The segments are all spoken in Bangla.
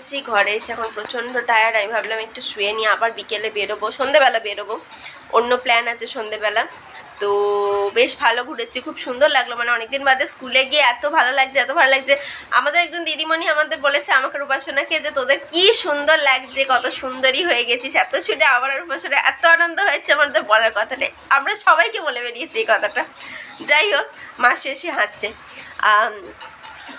গেছি ঘরে এসে এখন প্রচণ্ড টায়ার্ড। আমি ভাবলাম একটু শুয়ে নিয়ে আবার বিকেলে বেরোবো, সন্ধেবেলা বেরোবো, অন্য প্ল্যান আছে সন্ধেবেলা। তো বেশ ভালো ঘুরেছি, খুব সুন্দর লাগলো। মানে অনেকদিন বাদে স্কুলে গিয়ে এত ভালো লাগছে, এত ভালো লাগছে। আমাদের একজন দিদিমণি আমাদের বলেছে, আমাকে আর উপাসনাকে, যে তোদের কি সুন্দর লাগছে, কত সুন্দরী হয়ে গেছিস এত শুনে। আমার আর উপাসনা এত আনন্দ হয়েছে, আমাদের বলার কথা নেই। আমরা সবাইকে বলে বেরিয়েছি এই কথাটা। যাই হোক, মাসি এসে হাসছে।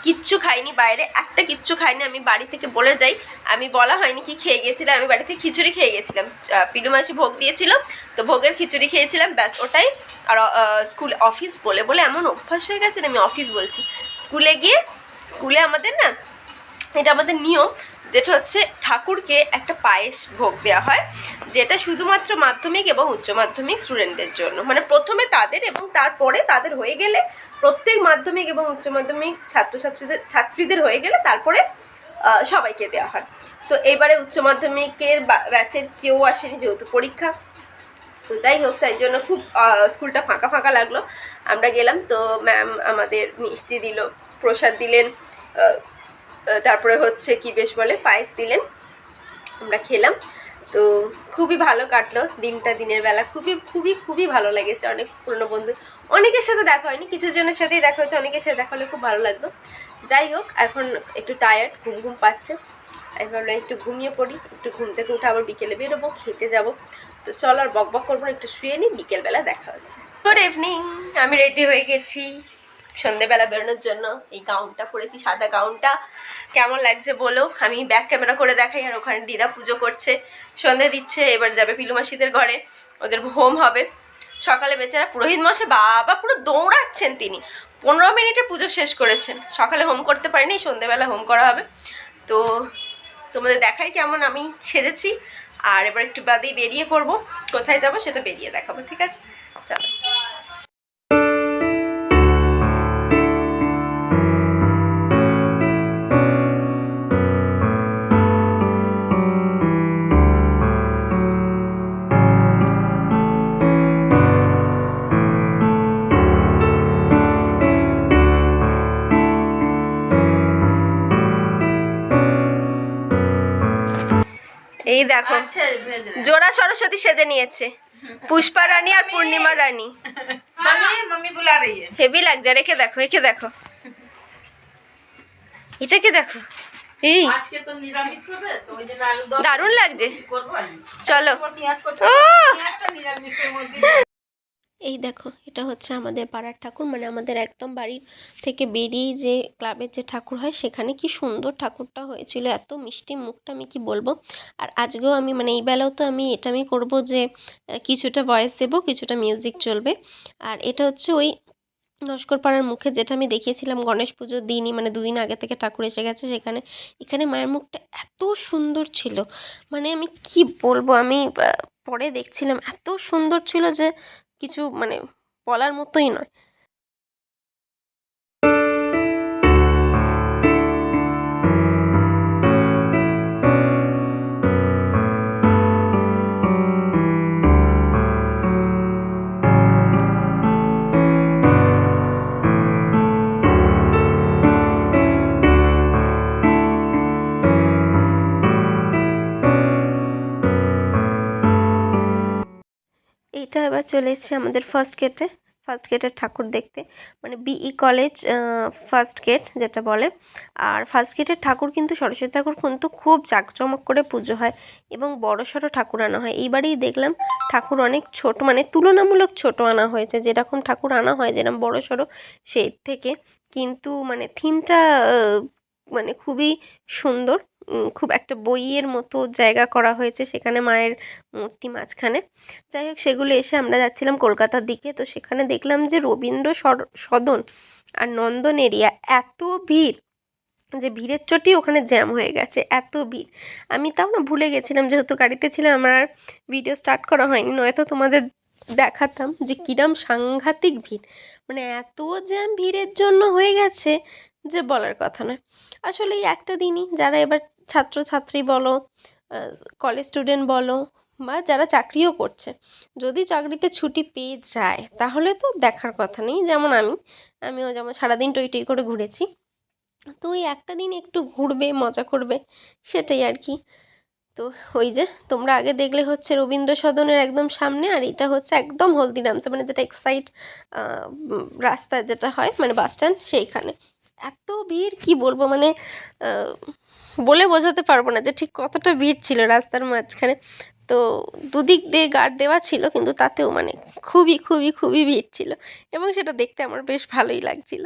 কিচ্ছু খাইনি বাইরে, একটা কিচ্ছু খাইনি। আমি বাড়ি থেকে বলে যাই, আমি বলা হয়নি কি খেয়ে গেছিলাম। আমি বাড়ি থেকে খিচুড়ি খেয়ে গেছিলাম, পিলু মাসি ভোগ দিয়েছিল, তো ভোগের খিচুড়ি খেয়েছিলাম, ব্যাস ওটাই। আর স্কুল অফিস বলে বলে এমন অভ্যাস হয়ে গেছে না, আমি অফিস বলছি। স্কুলে গিয়ে, স্কুলে আমাদের না, এটা আমাদের নিয়ম, যেটা হচ্ছে ঠাকুরকে একটা পায়েস ভোগ দেওয়া হয়, যেটা শুধুমাত্র মাধ্যমিক এবং উচ্চ মাধ্যমিক স্টুডেন্টদের জন্য। মানে প্রথমে তাদের এবং তারপরে তাদের হয়ে গেলে, প্রত্যেক মাধ্যমিক এবং উচ্চ মাধ্যমিক ছাত্রীদের হয়ে গেলে তারপরে সবাইকে দেওয়া হয়। তো এইবারে উচ্চ মাধ্যমিকের ব্যাচের কেউ আসেনি যেহেতু পরীক্ষা। তো যাই হোক, তাই জন্য খুব স্কুলটা ফাঁকা ফাঁকা লাগলো। আমরা গেলাম, তো ম্যাম আমাদের মিষ্টি দিল, প্রসাদ দিলেন, তারপরে হচ্ছে কি বেশ বলে পায়েস দিলেন, আমরা খেলাম। তো খুবই ভালো কাটলো দিনটা, দিনের বেলা খুবই খুবই খুবই ভালো লেগেছে। অনেক পুরনো বন্ধু, অনেকের সাথে দেখা হয়নি, কিছু জনের সাথেই দেখা হয়েছে, অনেকের সাথে দেখা হলে খুব ভালো লাগতো। যাই হোক, এখন একটু টায়ার্ড, ঘুম ঘুম পাচ্ছে। আমি ভাবলাম একটু ঘুমিয়ে পড়ি, একটু ঘুম থেকে উঠে আবার বিকেলে বেরোবো, খেতে যাবো। তো চলো আর বক বক করবো, একটু শুয়ে নিই, বিকেলবেলা দেখা হচ্ছে। গুড ইভিনিং, আমি রেডি হয়ে গেছি সন্ধেবেলা বেরোনোর জন্য। এই গাউনটা পরেছি, সাদা গাউনটা। কেমন লাগছে বলো, আমি ব্যাক ক্যামেরা করে দেখাই। আর ওখানে দিদা পুজো করছে, সন্ধে দিচ্ছে, এবার যাবে পিলু মাসিদের ঘরে, ওদের হোম হবে। সকালে বেচারা পুরোহিত মশাই বাবা পুরো দৌড়াচ্ছেন, তিনি 15 মিনিটে পুজো শেষ করেছেন। সকালে হোম করতে পারিনি, সন্ধেবেলা হোম করা হবে। তো তোমাদের দেখাই কেমন আমি সেজেছি। আর এবার একটু বাদেই বেরিয়ে পড়বো, কোথায় যাব সেটা বেরিয়ে দেখাবো, ঠিক আছে? চলো। এই দেখো, জোড়া সরস্বতী সেজে নিয়েছে, পুষ্পা রানী আর পূর্ণিমা রানী। হেভি লাগছে, রেখে দেখো, একে দেখো, এটাকে দেখো, এই দারুণ লাগছে। চলো। এই দেখো, এটা হচ্ছে আমাদের পাড়ার ঠাকুর, মানে আমাদের একদম বাড়ির থেকে বেরিয়েই যে ক্লাবের যে ঠাকুর হয়, সেখানে কি সুন্দর ঠাকুরটা হয়েছিল, এত মিষ্টি মুখটা, আমি কি বলবো। আর আজকেও আমি, মানে এই বেলাও তো আমি এটা আমি করবো যে কিছুটা ভয়েস দেবো, কিছুটা মিউজিক চলবে। আর এটা হচ্ছে ওই নস্কর পাড়ার মুখে, যেটা আমি দেখিয়েছিলাম গণেশ পুজোর দিনই, মানে 2 দিন আগে থেকে ঠাকুর এসে গেছে সেখানে। এখানে মায়ের মুখটা এত সুন্দর ছিল, মানে আমি কি বলবো, আমি পরে দেখছিলাম, এত সুন্দর ছিল যে কিছু মানে বলার মতোই নয়। এইটা এবার চলে এসেছি আমাদের ফার্স্ট গেটে, ফার্স্ট গেটের ঠাকুর দেখতে, মানে বিই কলেজ ফার্স্ট গেট যেটা বলে। আর ফার্স্ট গেটের ঠাকুর কিন্তু, সরস্বতী ঠাকুর কিন্তু খুব জাঁকজমক করে পুজো হয় এবং বড়সড় ঠাকুর আনা হয়। এইবারেই দেখলাম ঠাকুর অনেক ছোট, মানে তুলনামূলক ছোট আনা হয়েছে, যেরকম ঠাকুর আনা হয় যেরকম বড়সড় সেই থেকে, কিন্তু মানে থিমটা মানে খুবই সুন্দর। খুব একটা বইয়ের মতো জায়গা করা হয়েছে সেখানে, মায়ের মূর্তি মাঝখানে। যাই হোক, সেগুলো এসে আমরা যাচ্ছিলাম কলকাতার দিকে, তো সেখানে দেখলাম যে রবীন্দ্র সদন আর নন্দন এরিয়া এত ভিড়, যে ভিড়ের চোটেই ওখানে জ্যাম হয়ে গেছে, এত ভিড়। আমি তাও না ভুলে গেছিলাম, যেহেতু গাড়িতে ছিলাম, আমার আর ভিডিও স্টার্ট করা হয়নি, নয়তো তোমাদের দেখাতাম যে কিরম সাংঘাতিক ভিড়, মানে এত জ্যাম ভিড়ের জন্য হয়ে গেছে যে বলার কথা নয়। আসলে এই একটা দিনই, যারা এবার ছাত্রছাত্রী বলো, কলেজ স্টুডেন্ট বলো, বা যারা চাকরিও করছে, যদি চাকরিতে ছুটি পেয়ে যায় তাহলে তো দেখার কথা নেই। যেমন আমিও যেমন সারাদিন টই টই করে ঘুরেছি, তো ওই একটা দিন একটু ঘুরবে, মজা করবে, সেটাই আর কি। তো ওই যে তোমরা আগে দেখলে হচ্ছে রবীন্দ্র সদনের একদম সামনে, আর এটা হচ্ছে একদম হলদিরামসে, মানে যেটা এক্সাইড রাস্তা যেটা হয়, মানে বাস স্ট্যান্ড, সেইখানে এত ভিড় কি বলবো, মানে আহ, বলে বোঝাতে পারবো না যে ঠিক কতটা ভিড় ছিল রাস্তার মাঝখানে। তো দুদিক দিয়ে গার্ড দেওয়া ছিল, কিন্তু তাতেও মানে খুবই খুবই খুবই ভিড় ছিল, এবং সেটা দেখতে আমার বেশ ভালোই লাগছিল।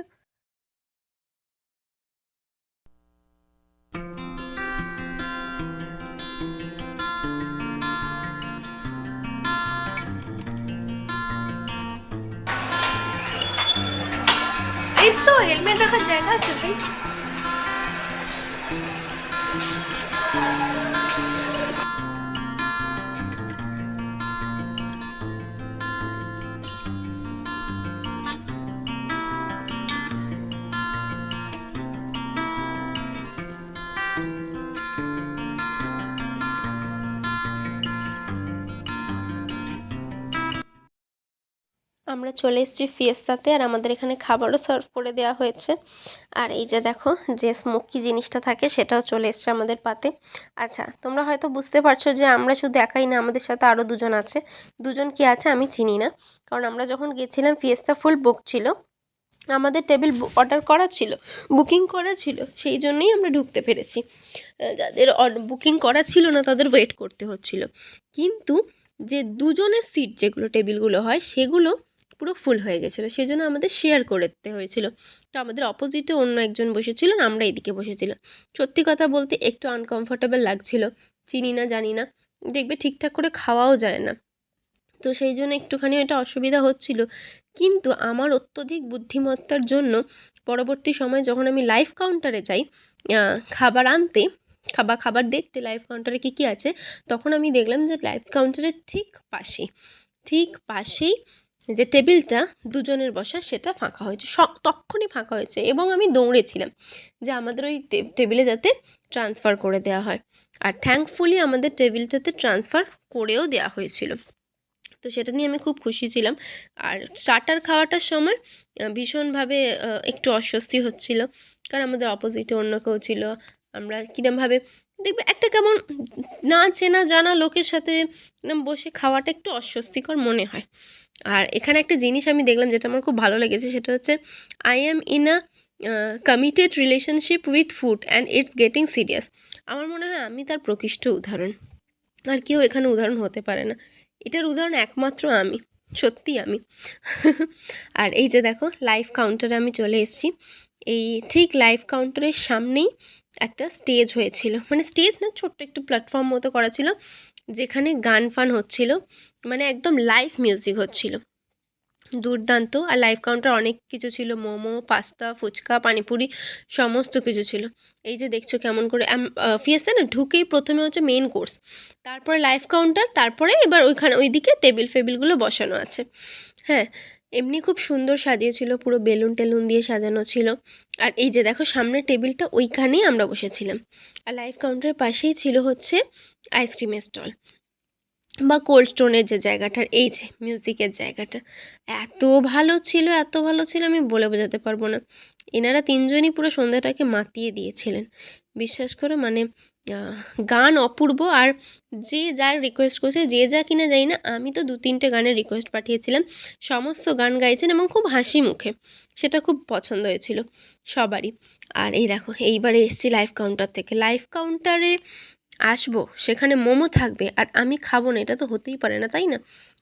এই তো হেলমেট রাখার জায়গা আছে ভাই। আমরা চলে এসেছি ফিয়েস্তাতে, আর আমাদের এখানে খাবারও সার্ভ করে দেওয়া হয়েছে। আর এই যে দেখো, যে স্মোকি জিনিসটা থাকে সেটাও চলে এসছে আমাদের পাতে। আচ্ছা, তোমরা হয়তো বুঝতে পারছো যে আমরা শুধু একাই না, আমাদের সাথে আরও দুজন আছে। দুজন কি আছে আমি চিনি না, কারণ আমরা যখন গেছিলাম ফিয়েস্তা ফুল বুক ছিল, আমাদের টেবিল অর্ডার করা ছিল, বুকিং করা ছিল, সেই জন্যই আমরা ঢুকতে পেরেছি। যাদের বুকিং করা ছিল না তাদের ওয়েট করতে হচ্ছিল। কিন্তু যে দুজনের সিট যেগুলো টেবিলগুলো হয় সেগুলো পুরো ফুল হয়ে গেছিলো, সেই জন্য আমাদের শেয়ার করতে হয়েছিল। তো আমাদের অপোজিটে অন্য একজন বসেছিলেন, আমরা এদিকে বসেছিলাম। সত্যি কথা বলতে একটু আনকমফোর্টেবল লাগছিল, চিনি না জানি না, দেখবে ঠিকঠাক করে খাওয়াও যায় না, তো সেই জন্য একটুখানি এটা অসুবিধা হচ্ছিল। কিন্তু আমার অত্যধিক বুদ্ধিমত্তার জন্য পরবর্তী সময়ে যখন আমি লাইভ কাউন্টারে যাই খাবার আনতে, খাবার দেখতে লাইভ কাউন্টারে কী কী আছে, তখন আমি দেখলাম যে লাইভ কাউন্টারের ঠিক পাশেই যে টেবিলটা দুজনের বসা সেটা ফাঁকা হয়েছে, তক্ষুনি ফাঁকা হয়েছে, এবং আমি দৌড়েছিলাম যে আমাদের ওই টেবিলে যাতে ট্রান্সফার করে দেওয়া হয়। আর থ্যাঙ্কফুলি আমাদের টেবিলটাতে ট্রান্সফার করেও দেওয়া হয়েছিল। তো সেটা নিয়ে আমি খুব খুশি ছিলাম। আর স্টার্টার খাওয়াটার সময় ভীষণভাবে একটু অস্বস্তি হচ্ছিল, কারণ আমাদের অপোজিটে অন্য কেউ ছিল। আমরা কীরমভাবে দেখবে একটা কেমন না চেনা জানা লোকের সাথে বসে খাওয়াটা একটু অস্বস্তিকর মনে হয়। আর এখানে একটা জিনিস আমি দেখলাম যেটা আমার খুব ভালো লেগেছে, সেটা হচ্ছে I am in a committed relationship with food and it's getting serious. আমার মনে হয় আমি তার প্রকৃষ্ট উদাহরণ, আর কেউ এখানে উদাহরণ হতে পারে না। এটার উদাহরণ একমাত্র আমি, সত্যি আমি। আর এই যে দেখো লাইভ কাউন্টারে আমি চলে এসেছি। এই ঠিক লাইভ কাউন্টারের সামনেই একটা স্টেজ হয়েছিল, মানে স্টেজ না, ছোট্ট একটু প্ল্যাটফর্ম মতো করা ছিল, যেখানে গান ফান হচ্ছিল, মানে একদম লাইভ মিউজিক হচ্ছিল, দুর্দান্ত। আর লাইভ কাউন্টার অনেক কিছু ছিল, মোমো, পাস্তা, ফুচকা, পানিপুরি, সমস্ত কিছু ছিল। এই যে দেখছো কেমন করে ফিয়েস্তা না, ঢুকেই প্রথমে হচ্ছে মেন কোর্স, তারপরে লাইভ কাউন্টার, তারপরে এবার ওইখানে ওইদিকে টেবিল ফেবিলগুলো বসানো আছে। হ্যাঁ, এমনি খুব সুন্দর সাজিয়েছিল, পুরো বেলুন টেলুন দিয়ে সাজানো ছিল। আর এই যে দেখো সামনের টেবিলটা, ওইখানেই আমরা বসেছিলাম। আর লাইভ কাউন্টারের পাশেই ছিল হচ্ছে আইসক্রিমের স্টল বা কোল্ড স্টোনের যে জায়গাটার, এই যে মিউজিকের জায়গাটা, এত ভালো ছিল আমি বলে বোঝাতে পারবো না। এনারা তিনজনই পুরো সন্ধ্যাটাকে মাতিয়ে দিয়েছিলেন, বিশ্বাস করো। মানে গান অপূর্ব। আর যে যার রিকোয়েস্ট করছে, যে যা কিনা যাই না, আমি তো 2-3টে গানের রিকোয়েস্ট পাঠিয়েছিলাম, সমস্ত গান গাইছেন এবং খুব হাসি মুখে, সেটা খুব পছন্দ হয়েছিল সবারই। আর এই দেখো এইবারে এসেছি লাইভ কাউন্টার থেকে, লাইভ কাউন্টারে আসবো, সেখানে মোমো থাকবে আর আমি খাবো না, এটা তো হতেই পারে না, তাই না?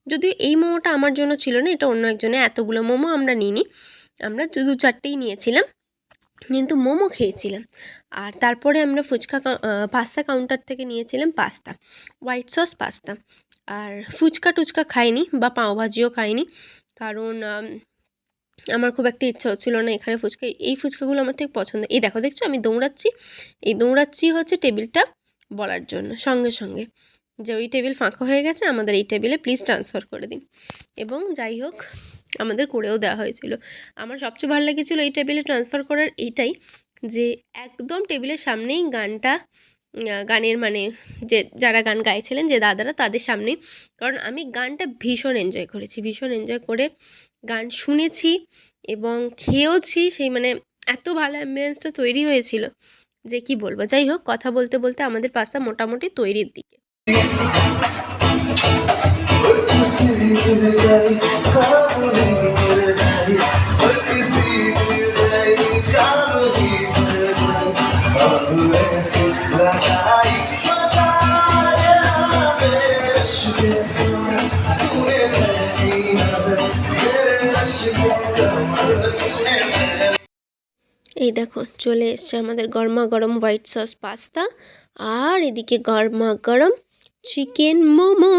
যদিও এই মোমোটা আমার জন্য ছিল না, এটা অন্য একজনের। এতগুলো মোমো আমরা নিইনি, আমরা 2-4টেই নিয়েছিলাম, কিন্তু মোমো খেয়েছিলাম। আর তারপরে আমরা পাস্তা কাউন্টার থেকে নিয়েছিলাম পাস্তা, হোয়াইট সস পাস্তা। আর ফুচকা টুচকা খাইনি, বা পাওভাজিও খাইনি, কারণ আমার খুব একটা ইচ্ছা হচ্ছিলো না এখানে ফুচকা। এই ফুচকাগুলো আমার ঠিক পছন্দ। এই দেখো, দেখছো আমি দৌড়াচ্ছি, এই দৌড়াচ্ছি হচ্ছে টেবিলটা বলার জন্য, সঙ্গে সঙ্গে যে ওই টেবিল ফাঁকা হয়ে গেছে, আমাদের এই টেবিলে প্লিজ ট্রান্সফার করে দিন। এবং যাই হোক, আমাদের করেও দেওয়া হয়েছিল। আমার সবচেয়ে ভালো লেগেছিলো এই টেবিলে ট্রান্সফার করার এইটাই, যে একদম টেবিলের সামনেই গানের মানে যে যারা গান গাইছিলেন, যে দাদারা, তাদের সামনেই। কারণ আমি গানটা ভীষণ এনজয় করেছি, ভীষণ এনজয় করে গান শুনেছি এবং খেয়েওছি, সেই মানে এত ভালো অ্যাম্বিয়েন্সটা তৈরি হয়েছিল যে কি বলবো। যাই হোক, কথা বলতে বলতে আমাদের পাস্তা মোটামুটি তৈরির দিকে। এই দেখো চলে এসছে আমাদের গরমা গরম হোয়াইট সস পাস্তা, আর এদিকে গরমা গরম চিকেন মোমো।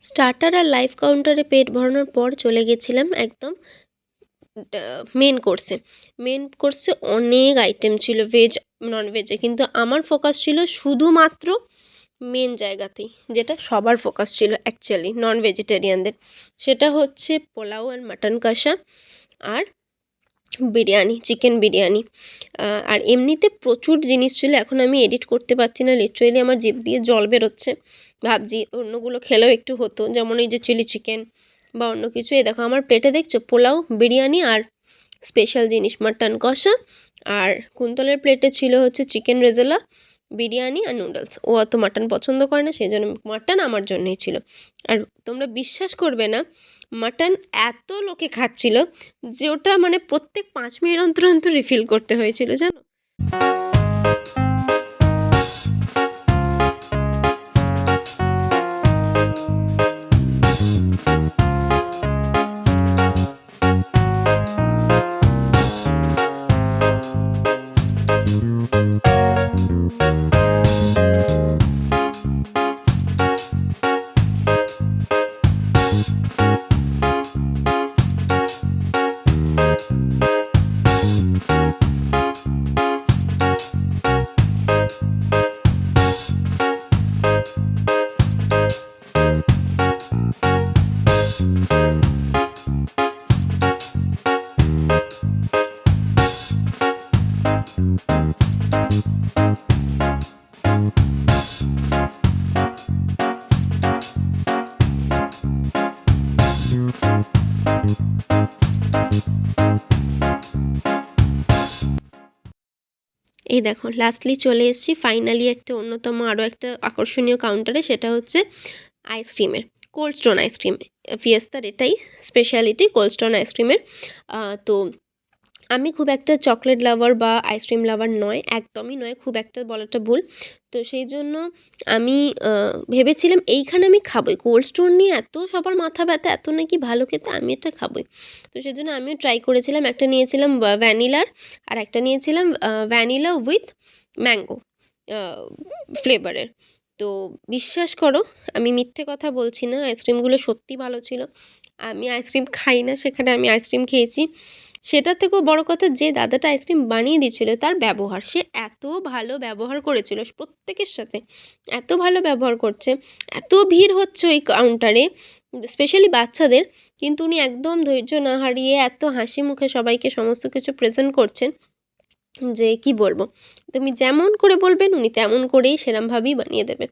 স্টার্টার আর লাইভ কাউন্টারে পেট ভরানোর পর চলে গেছিলাম একদম মেন কোর্সে। মেন কোর্সে অনেক আইটেম ছিল ভেজ ননভেজে, কিন্তু আমার ফোকাস ছিল শুধুমাত্র মেন জায়গাতেই, যেটা সবার ফোকাস ছিল অ্যাকচুয়ালি নন ভেজিটেরিয়ানদের। সেটা হচ্ছে পোলাও আর মাটন কষা আর বিরিয়ানি, চিকেন বিরিয়ানি। আর এমনিতে প্রচুর জিনিস ছিল, এখন আমি এডিট করতে পারছি না, লিটারেলি আমার জিভ দিয়ে জল বেরোচ্ছে। ভাবছি অন্যগুলো খেলেও একটু হতো, যেমন এই যে চিলি চিকেন বা অন্য কিছু। এই দেখো আমার প্লেটে দেখছো পোলাও, বিরিয়ানি আর স্পেশাল জিনিস মাটন কষা। আর কুন্তলের প্লেটে ছিল হচ্ছে চিকেন রেজালা, বিরিয়ানি আর নুডলস। ও অত মাটন পছন্দ করে না, সেই জন্য মাটন আমার জন্যই ছিল। আর তোমরা বিশ্বাস করবে না, মাটন এত লোকে খাচ্ছিল যে ওটা মানে প্রত্যেক 5 মিনিট অন্তর অন্তর রিফিল করতে হয়েছিল জানো। এই দেখো লাস্টলি চলে এসেছি ফাইনালি একটা অন্যতম আরও একটা আকর্ষণীয় কাউন্টারে, সেটা হচ্ছে আইসক্রিমের। কোল্ড স্টোন আইসক্রিম, ফিয়েস্তার এটাই স্পেশালিটি, কোল্ড স্টোন আইসক্রিমের। তো আমি খুব একটা চকলেট লাভার বা আইসক্রিম লাভার নয়, একদমই নয়, খুব একটা বলাটা ভুল। তো সেই জন্য আমি ভেবেছিলাম এইখানে আমি খাবোই, কোল্ড স্টোন নিয়ে এত সবার মাথা ব্যথা, এত নাকি ভালো খেতে, আমি এটা খাবোই। তো সেই জন্য আমিও ট্রাই করেছিলাম, একটা নিয়েছিলাম ভ্যানিলার আর একটা নিয়েছিলাম ভ্যানিলা উইথ ম্যাঙ্গো ফ্লেভারের। তো বিশ্বাস করো আমি মিথ্যে কথা বলছি না, আইসক্রিমগুলো সত্যি ভালো ছিল। আমি আইসক্রিম খাই না, সেখানে আমি আইসক্রিম খেয়েছি। সেটার থেকেও বড় কথা, যে দাদাটা আইসক্রিম বানিয়ে দিচ্ছিল তার ব্যবহার, সে এত ভালো ব্যবহার করেছিল প্রত্যেকের সাথে, এত ভালো ব্যবহার করছে। এত ভিড় হচ্ছে ওই কাউন্টারে, স্পেশালি বাচ্চাদের, কিন্তু উনি একদম ধৈর্য না হারিয়ে এত হাসি মুখে সবাইকে সমস্ত কিছু প্রেজেন্ট করছেন যে কি বলবো। তুমি যেমন করে বলবেন উনি তেমন করেই সেরমভাবেই বানিয়ে দেবে।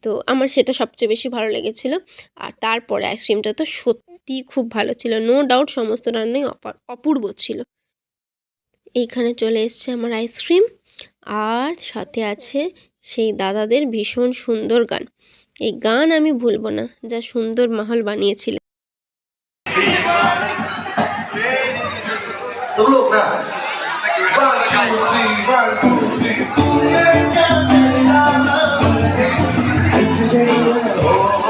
তো আমার সেটা সবচেয়ে বেশি ভালো লেগেছিলো। আর তারপরে আইসক্রিমটা তো সত্যিই খুব ভালো ছিল, নো ডাউট সমস্ত রান্নাই অপূর্ব ছিল। এইখানে চলে এসছে আমার আইসক্রিম, আর সাথে আছে সেই দাদাদের ভীষণ সুন্দর গান। এই গান আমি ভুলবো না, যা সুন্দর মাহল বানিয়েছিলেন। सब लोग ना 1 2 3 1 2 3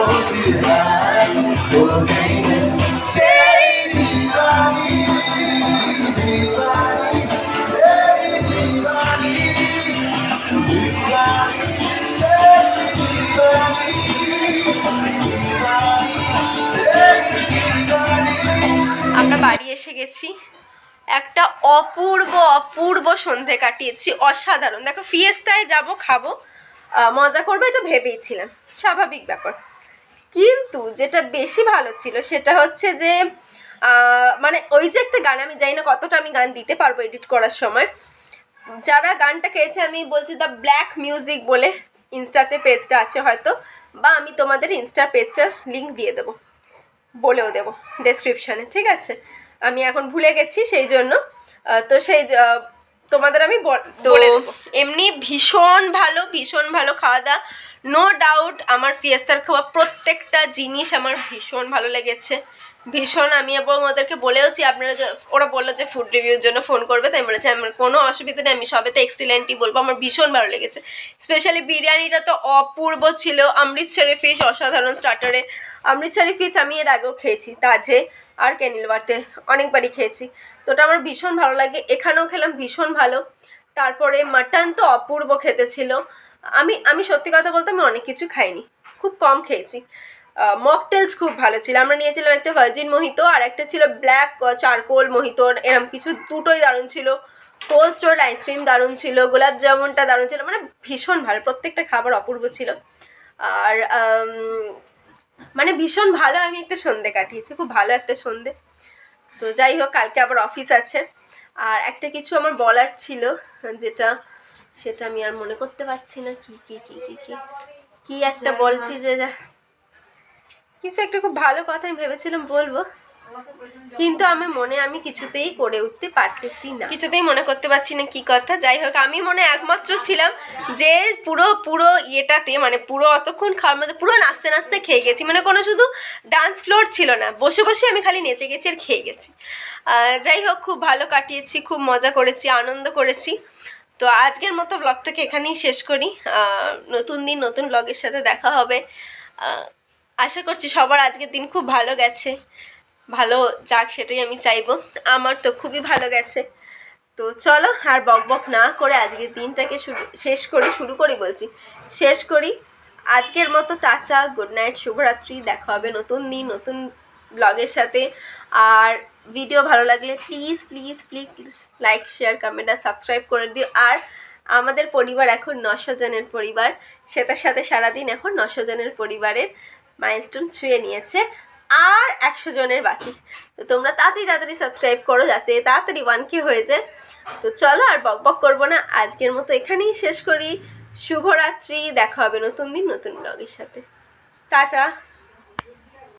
এসে গেছি। একটা অপূর্ব অপূর্ব সন্ধে কাটিয়েছি, অসাধারণ। দেখো ফিয়েস্তায় যাব, খাবো, মজা করবো, এটা ভেবেইছিলাম, স্বাভাবিক ব্যাপার। কিন্তু যেটা বেশি ভালো ছিল সেটা হচ্ছে যে মানে ওই যে একটা গান, আমি জানি না কতটা আমি গান দিতে পারবো এডিট করার সময়, যারা গানটা গেয়েছে আমি বলছি দ্য ব্ল্যাক মিউজিক বলে, ইনস্টাতে পেজটা আছে হয়তো, বা আমি তোমাদের ইনস্টার পেজটার লিঙ্ক দিয়ে দেবো, বলেও দেবো ডেসক্রিপশানে, ঠিক আছে? আমি এখন ভুলে গেছি সেই জন্য, তো সেই তোমাদের আমি তো এমনি ভীষণ ভালো খাওয়া দাওয়া, নো ডাউট। আমার ফিয়েস্তার খাওয়া প্রত্যেকটা জিনিস আমার ভীষণ ভালো লেগেছে, ভীষণ। আমি এবং ওদেরকে বলেওছি, আপনারা ওরা বললো যে ফুড রিভিউর জন্য ফোন করবে, তাই বলেছে আমার কোনো অসুবিধা নেই, আমি সবেতে এক্সিলেন্টই বলবো, আমার ভীষণ ভালো লেগেছে। স্পেশালি বিরিয়ানিটা তো অপূর্ব ছিল, অমৃতসরি ফিশ অসাধারণ স্টার্টারে। অমৃতসরি ফিশ আমি এর আগেও খেয়েছি, তাজে আর ক্যানিলওয়ার্থে অনেকবারই খেয়েছি, তো ওটা আমার ভীষণ ভালো লাগে। এখানেও খেলাম, ভীষণ ভালো। তারপরে মাটন তো অপূর্ব খেতে ছিল। আমি সত্যি কথা বলতে আমি অনেক কিছু খাইনি, খুব কম খেয়েছি। মকটেলস খুব ভালো ছিল, আমরা নিয়েছিলাম একটা ভার্জিন মোহিতো আর একটা ছিল ব্ল্যাক চারকোল মোহিতো, এরম কিছু, দুটোই দারুণ ছিল। কোল্ড স্টোর আইসক্রিম দারুণ ছিল, গোলাপ জামুনটা দারুণ ছিল, মানে ভীষণ ভালো, প্রত্যেকটা খাবার অপূর্ব ছিল। আর মানে ভীষণ ভালো আমি একটা সন্ধে কাটিয়েছি, খুব ভালো একটা সন্ধে। তো যাই হোক, কালকে আবার অফিস আছে। আর একটা কিছু আমার বলার ছিল, সেটা আমি আর মনে করতে পারছি না, কি একটা বলছি, যে কিছু একটা খুব ভালো কথা আমি ভেবেছিলাম বলবো, কিন্তু আমি কিছুতেই করে উঠতে পারতেছি না, কিছুতেই মনে করতে পারছি না কি কথা। যাই হোক, আমি মনে একমাত্র ছিলাম যে পুরো ইয়েটাতে, মানে পুরো অতক্ষণ খাওয়ার মধ্যে পুরো নাচতে খেয়ে গেছি, মানে কোনো শুধু ডান্স ফ্লোর ছিল না, বসে আমি খালি নেচে গেছি আর খেয়ে গেছি। যাই হোক, খুব ভালো কাটিয়েছি, খুব মজা করেছি, আনন্দ করেছি। তো আজকের মতো ব্লগটাকে এখানেই শেষ করি। নতুন দিন নতুন ব্লগের সাথে দেখা হবে। আশা করছি সবার আজকের দিন খুব ভালো গেছে, ভালো যাক সেটাই আমি চাইবো। আমার তো খুবই ভালো গেছে। তো চলো আর বক না করে আজকের দিনটাকে শেষ করি। আজকের মতো টাটা, গুড নাইট, শুভরাত্রি। দেখা হবে নতুন দিন নতুন ব্লগের সাথে। আর ভিডিও ভালো লাগলে প্লিজ লাইক, শেয়ার, কমেন্ট আর সাবস্ক্রাইব করে দিও। আর আমাদের পরিবার এখন 900 জনের পরিবার, সেটার সাথে সারাদিন এখন 900 জনের পরিবারের মাইলস্টোন ছুঁয়ে নিয়েছে, আর 100 জনের বাকি। তো তোমরা তাড়াতাড়ি সাবস্ক্রাইব করো, যাতে তাড়াতাড়ি 1K হয়ে যায়। তো চলো আর বক করবো না, আজকের মতো এখানেই শেষ করি। শুভরাত্রি, দেখা হবে নতুন দিন নতুন ব্লগের সাথে। টাটা।